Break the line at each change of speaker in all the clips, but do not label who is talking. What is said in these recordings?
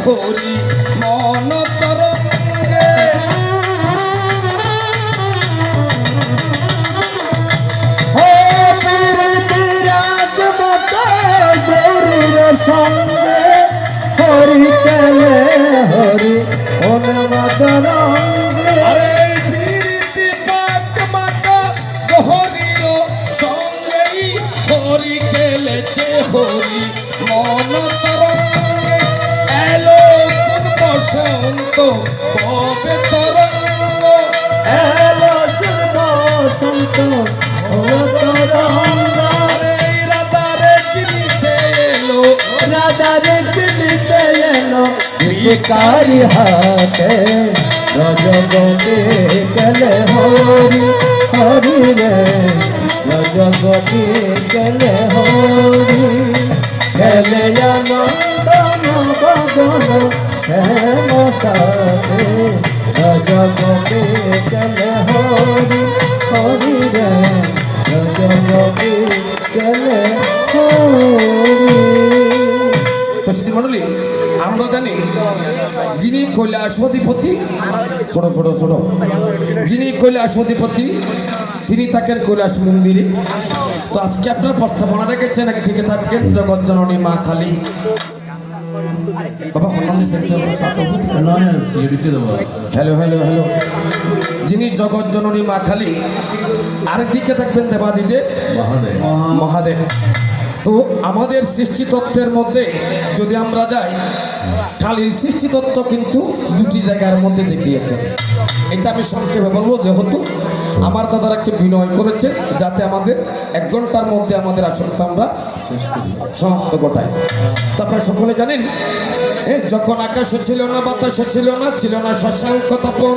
হরি মন তরঙ্গে
সঙ্গে হরি কেলে হরি অনবদরঙ্গে
আরে প্রীতি পাক মাতা হরির সঙ্গেই হরি খেলেছে হরি মন তরঙ্গে এলো কোন বসন্ত ববে তরঙ্গ
এলো জন্ম সন্ত অবতরঙ্গ
রাধারে চিনিতে এলো
রাধারে চিনিতে এলো ভিকারি হাতে রজগতে গেলে হরি হরি রে রজগতে গেলে হরি গেলে আনন্দ বদন শ্যাম সাথে রজগতে গেলে হরি হরি রে রজগতে গেলে হরি।
মন্ডলী আমরা জানি যিনি কৈলাসধিপতি ছোট ছোট ছোট যিনি কৈলাসধিপতি তিনি থাকেন কৈলাস মন্দিরে। তো আজকে আপনার প্রস্তাবনা দেখেছেন একদিকে থাকেন জগৎ জননী মা কালী বাবা হ্যালো হ্যালো হ্যালো যিনি জগৎ জননী মা কালী আরেকদিকে থাকবেন দেবাদিদেব মহাদেব। তো আমাদের সৃষ্টিতত্ত্বের মধ্যে যদি আমরা যাই কালীর সৃষ্টিতত্ত্ব কিন্তু দুটি জায়গার মধ্যে দেখিয়েছেন। এটা আমি সংক্ষেপে বলবো যেহেতু আমার দাদারা একটু বিনয় করেছে যাতে আমাদের 1 ঘন্টার মধ্যে আমাদের আসনটা আমরা সমাপ্ত ঘটাই। তারপরে সকলে জানেন যখন আকাশও ছিল না বাতাসও ছিল না ছিল না শশাঙ্ক তপন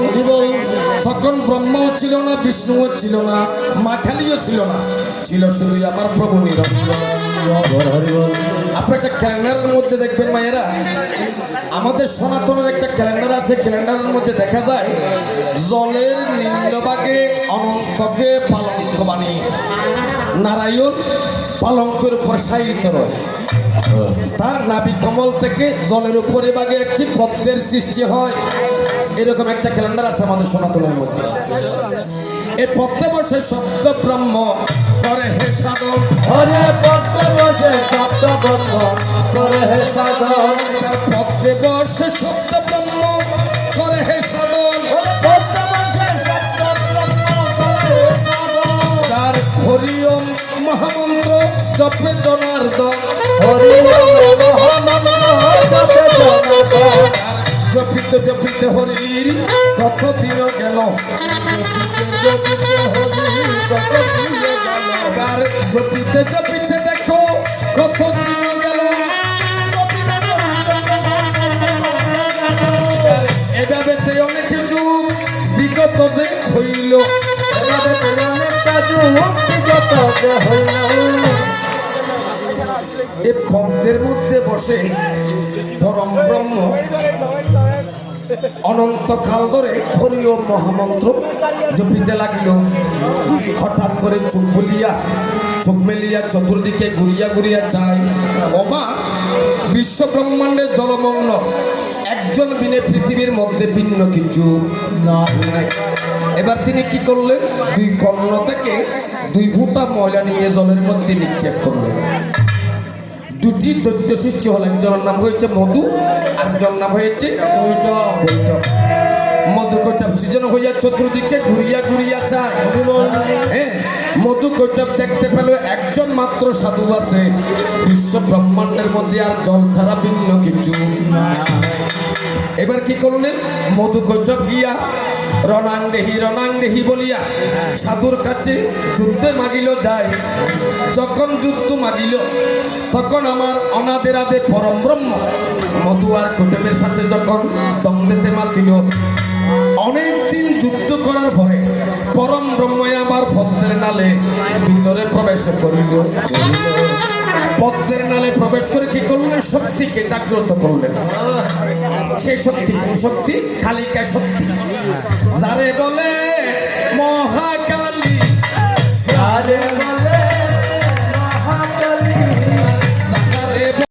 তখন ব্রহ্মাও ছিল না বিষ্ণুও ছিল না মা কালীও ছিল না, ছিল শুধুই আমার প্রভু নিরঞ্জন। আপনার একটা ক্যালেন্ডারের মধ্যে দেখবেন মায়েরা, আমাদের সনাতনের একটা ক্যালেন্ডার আছে, ক্যালেন্ডারের মধ্যে দেখা যায় জলের নিম্নভাগে অনন্তকে পালঙ্ক বানিয়ে নারায়ণ পালঙ্কের উপর শায়িত রয়। তার নাভি কমল থেকে জলের উপরে ভাগে একটি পদ্মের সৃষ্টি হয়। এরকম একটা ক্যালেন্ডার আছে আমাদের সনাতনের মধ্যে। এই পদ্মে বসে শব্দ ব্রহ্ম করে হে সাধন,
হরে পদ্মে বসে শব্দ ব্রহ্ম করে হে সাধন,
পদ্মে বসে শব্দ ব্রহ্ম করে হে সাধন,
পদ্মে বসে শব্দ ব্রহ্ম করে হে সাধন,
তার হরি ওম মহামন্ত্র জপে জনার্দন,
হরি ওম মহামন্ত্র জপে জনার্দন,
জপিতে জপিতে হরির কত দিন গেল, তার জপিতে জপিতে দেখো কত দিন গেল। এভাবে অনেক যুগ বিগত যে হইল, এ পদ্মের মধ্যে বসে পরম ব্রহ্ম অনন্তকাল ধরে হরি ও মহামন্ত্র জপিতে লাগিল। হঠাৎ করে চোখ মেলিয়া চতুর্দিকে ঘুরিয়া ঘুরিয়া যায়, ওমা বিশ্ব ব্রহ্মাণ্ডে জলমগ্ন, একজন বিনে পৃথিবীর মধ্যে ভিন্ন কিছু। এবার তিনি কি করলেন, 2 কর্ণ থেকে 2 ফুটা ময়লা নিয়ে জলের মধ্যে নিক্ষেপ করলেন। 2টি দৈত্য সৃষ্টি হল, একজনের নাম হয়েছে মধু আর একজন নাম হয়েছে কৈটব। মধু কৈটব সৃজন হইয়া চতুর্দিকে ঘুরিয়া ঘুরিয়া যায়। মধু কৈটব দেখতে পেল একজন মাত্র সাধু আছে বিশ্ব ব্রহ্মাণ্ডের মধ্যে, আর জল ছাড়া ভিন্ন কিছু। এবার কি করলেন, মধু কৈটব গিয়া রণাঙ্গেহি বলিয়া সাধুর কাছে যুদ্ধে মাগিল যায়। যখন যুদ্ধ মাগিল তখন আমার অনাদের আদে পরম ব্রহ্ম মধু আর কৈটবের সাথে যখন দ্বন্দ্বেতে মাতিল, অনেকদিন যুদ্ধ করার পরে পরম ব্রহ্মই আবার পদ্মের নালে ভিতরে প্রবেশ করিল। পদ্মের নালে প্রবেশ করে কি করলেন, শক্তিকে জাগ্রত করলেন। সেই শক্তি কোন শক্তি, কালিকা শক্তি, যারে বলে মহাকালী,
যারে বলে